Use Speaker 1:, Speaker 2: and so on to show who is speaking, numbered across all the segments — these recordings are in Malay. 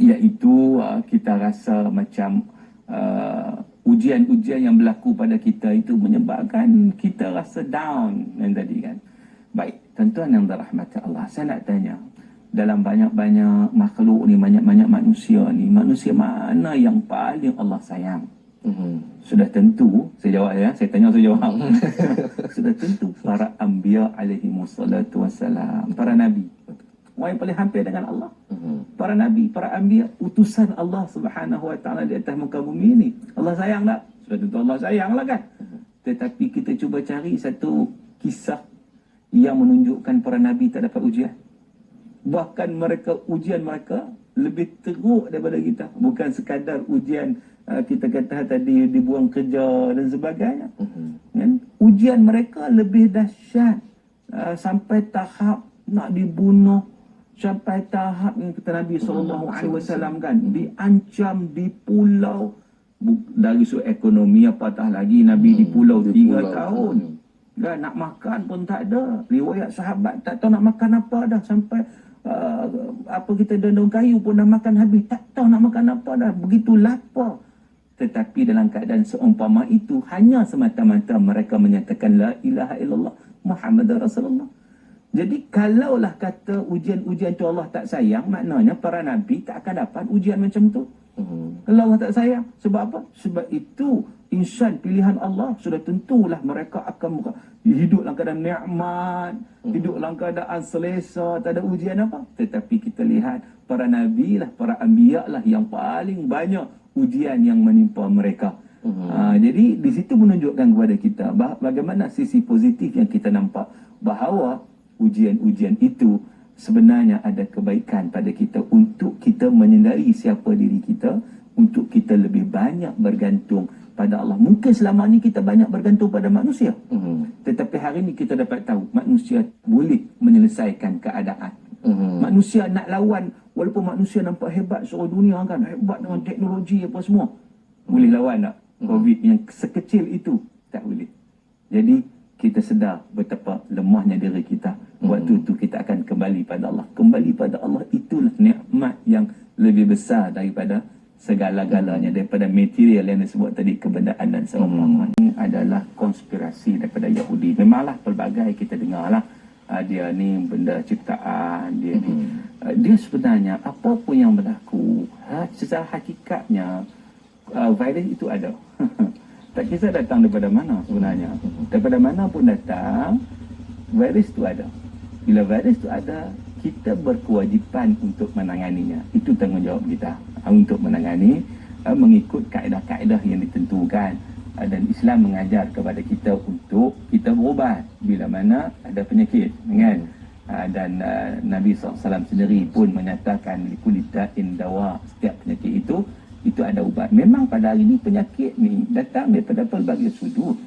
Speaker 1: iaitu kita rasa macam ujian-ujian yang berlaku pada kita itu menyebabkan kita rasa down yang tadi kan. Baik, tuan-tuan yang dirahmati Allah, saya nak tanya, dalam banyak-banyak makhluk ni, banyak-banyak manusia ni, manusia mana yang paling Allah sayang? Sudah tentu, saya jawab ya, saya tanya saya jawab. Sudah tentu para anbiya alaihi wassalatu wassalam, para nabi. Orang yang paling hampir dengan Allah. Para nabi, para anbiya, utusan Allah Subhanahu wa taala di atas muka bumi ni. Allah sayang tak? Sudah tentu Allah sayang lah kan. Tetapi kita cuba cari satu kisah yang menunjukkan para nabi tak dapat ujian. Bahkan mereka, ujian mereka lebih teruk daripada kita. Bukan sekadar ujian kita kata tadi dibuang kerja dan sebagainya. Kan? Ujian mereka lebih dahsyat. Sampai tahap nak dibunuh, sampai tahap yang kata Nabi SAW kan, diancam, di pulau, dari sudut ekonomi apatah lagi, Nabi di pulau 3 tahun. Kan, nak makan pun tak ada. Riwayat sahabat tak tahu nak makan apa dah. Sampai apa kita daun kayu pun dah makan habis. Tak tahu nak makan apa dah. Begitu lapar. Tetapi dalam keadaan seumpama itu, hanya semata-mata mereka menyatakan La ilaha illallah Muhammad Rasulullah. Jadi kalaulah kata ujian-ujian tu Allah tak sayang, maknanya para nabi tak akan dapat ujian macam tu. Kalau Allah tak sayang, sebab apa? Sebab itu insan pilihan Allah, sudah tentulah mereka akan hidup dalam keadaan nikmat, hidup dalam keadaan selesa, tak ada ujian apa. Tetapi kita lihat para nabi lah, para anbiya lah yang paling banyak ujian yang menimpa mereka. Jadi di situ menunjukkan kepada kita bagaimana sisi positif yang kita nampak, bahawa ujian-ujian itu sebenarnya ada kebaikan pada kita untuk kita menyedari siapa diri kita, untuk kita lebih banyak bergantung pada Allah. Mungkin selama ni kita banyak bergantung pada manusia. Tetapi hari ni kita dapat tahu manusia boleh menyelesaikan keadaan. Manusia nak lawan, walaupun manusia nampak hebat seluruh dunia kan, hebat dengan teknologi apa semua, boleh lawan tak COVID yang sekecil itu? Tak boleh. Jadi kita sedar betapa lemahnya diri kita. Waktu itu kita akan kembali pada Allah. Kembali pada Allah itulah nikmat yang lebih besar daripada segala-galanya, daripada material yang disebut tadi, kebendaan dan seumpama. Ini adalah konspirasi daripada Yahudi. Memanglah pelbagai kita dengarlah, dia ni benda ciptaan, dia ni dia sebenarnya apa pun yang berlaku, secara hakikatnya virus itu ada. Tak kisah datang daripada mana sebenarnya. Daripada mana pun datang, virus itu ada. Bila virus itu ada, kita berkewajipan untuk menanganinya. Itu tanggungjawab kita untuk menangani mengikut kaedah-kaedah yang ditentukan. Dan Islam mengajar kepada kita untuk kita berubat bila mana ada penyakit, kan? Dan Nabi SAW sendiri pun menyatakan likulita'in dawa, setiap penyakit itu ada ubat. Memang pada hari ini penyakit ni datang daripada pelbagai sudut.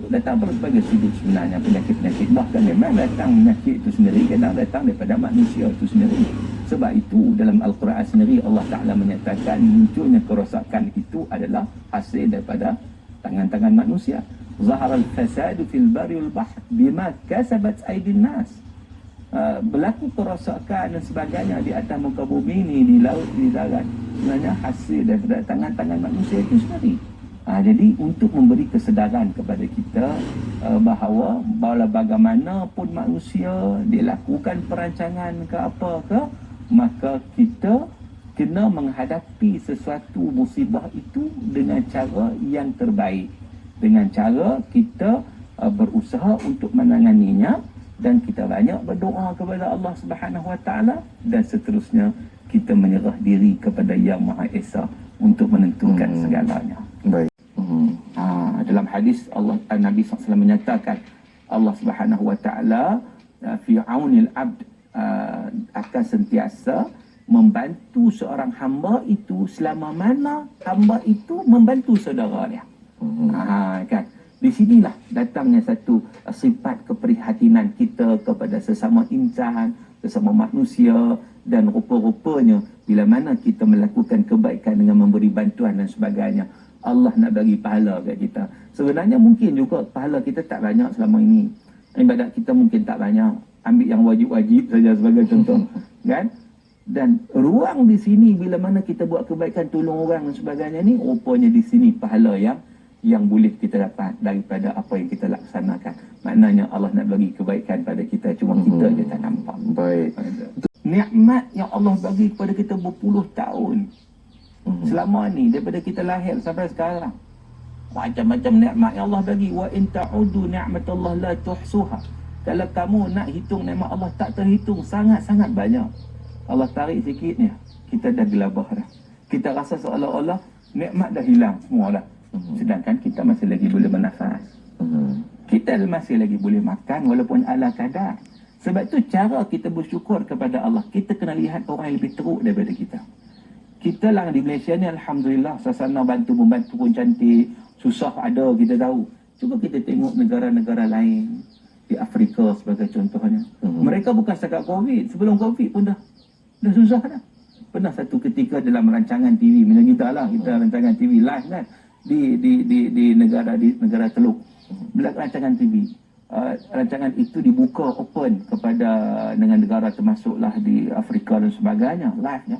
Speaker 1: Datang pelbagai sudut sebenarnya penyakit-penyakit. Bahkan memang datang penyakit itu sendiri kadang datang daripada manusia itu sendiri. Sebab itu dalam Al-Quran sendiri Allah Ta'ala menyatakan munculnya kerosakan itu adalah hasil daripada tangan-tangan manusia. Zaharal fasadu fil bari wal bahr bima kasabat aydin nas. Berlaku kerosakan dan sebagainya di atas muka bumi ni, di laut, di darat, sebenarnya hasil daripada tangan-tangan manusia itu sendiri. Jadi untuk memberi kesedaran kepada kita bahawa bagaimanapun manusia dilakukan perancangan ke apa ke, maka kita kena menghadapi sesuatu musibah itu dengan cara yang terbaik, dengan cara kita berusaha untuk menanganinya, dan kita banyak berdoa kepada Allah Subhanahu Wa Taala, dan seterusnya kita menyerah diri kepada Yang Maha Esa untuk menentukan segalanya.
Speaker 2: Baik.
Speaker 1: Dalam hadis Nabi SAW menyatakan Allah Subhanahu Wa Taala fi aunil abd, akan sentiasa membantu seorang hamba itu selama mana hamba itu membantu saudara dia. Kan? Di sinilah datangnya satu sifat keprihatinan kita kepada sesama insan, sesama manusia, dan rupa-rupanya bila mana kita melakukan kebaikan dengan memberi bantuan dan sebagainya, Allah nak bagi pahala kat kita. Sebenarnya mungkin juga pahala kita tak banyak selama ini. Ibadat kita mungkin tak banyak. Ambil yang wajib-wajib saja sebagai contoh. Kan? Dan ruang di sini bila mana kita buat kebaikan, tolong orang dan sebagainya ni, rupanya di sini pahala yang boleh kita dapat daripada apa yang kita laksanakan. Maknanya Allah nak bagi kebaikan pada kita, cuma kita je tak nampak.
Speaker 2: Baik.
Speaker 1: Nikmat yang Allah bagi kepada kita berpuluh tahun selama ni, daripada kita lahir sampai sekarang. Macam-macam nikmat yang Allah bagi. Wa in ta'udu ni'matallah la tuhsuha. Kalau kamu nak hitung nikmat Allah, tak terhitung, sangat-sangat banyak. Allah tarik sikit ni, kita dah gelabah dah. Kita rasa seolah-olah nikmat dah hilang semua dah. Sedangkan kita masih lagi boleh bernafas. Kita masih lagi boleh makan walaupun ala kadar. Sebab tu cara kita bersyukur kepada Allah, kita kena lihat orang yang lebih teruk daripada kita. Kita lah di Malaysia ni alhamdulillah, suasana bantu-membantu pun cantik, susah ada kita tahu. Cuba kita tengok negara-negara lain di Afrika sebagai contohnya. Mereka bukan setakat Covid, sebelum Covid pun dah susah dah. Pernah satu ketika dalam rancangan TV, macam kita lah, kita rancangan TV live kan di negara Teluk. Bila rancangan TV, rancangan itu dibuka open kepada dengan negara termasuklah di Afrika dan sebagainya, live-nya.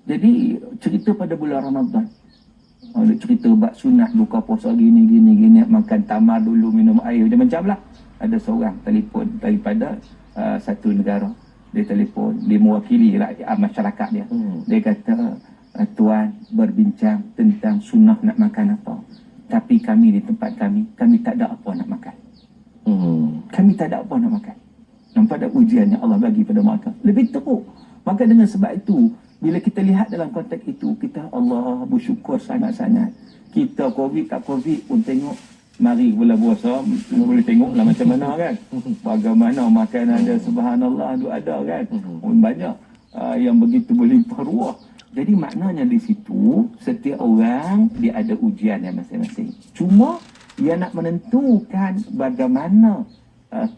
Speaker 1: Jadi cerita pada bulan Ramadan, ada cerita bab sunat buka puasa gini, makan tamar dulu, minum air, macam-macam lah. Ada seorang telefon daripada satu negara, dia telefon, dia mewakili lah masyarakat dia. Dia kata, tuan berbincang tentang sunnah nak makan apa, tapi kami di tempat kami tak ada apa nak makan. Kami tak ada apa nak makan. Nampak tak ujian yang Allah bagi pada mereka? Lebih teruk. Maka dengan sebab itu, bila kita lihat dalam konteks itu, kita Allah bersyukur sangat-sangat. Kita Covid tak Covid pun tengok, mari bulan puasa, boleh tengoklah macam mana kan. Bagaimana makanan ada, subhanallah, ada kan. Banyak yang begitu berlimpah ruah. Jadi maknanya di situ, setiap orang dia ada ujian yang masing-masing. Cuma dia nak menentukan bagaimana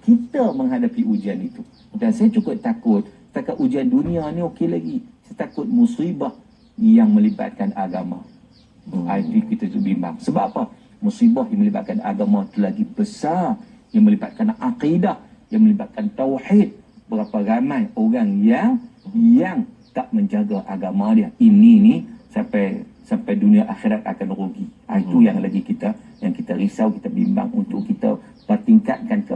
Speaker 1: kita menghadapi ujian itu. Dan saya cukup takut, setakat ujian dunia ni okey lagi. Saya takut musibah yang melibatkan agama. Itu kita tu bimbang. Sebab apa? Musibah yang melibatkan agama itu lagi besar. Yang melibatkan akidah, yang melibatkan tauhid. Berapa ramai orang yang tak menjaga agama dia. Ini ni sampai dunia akhirat akan rugi. Itu yang lagi kita risau, kita bimbang untuk kita pertingkatkan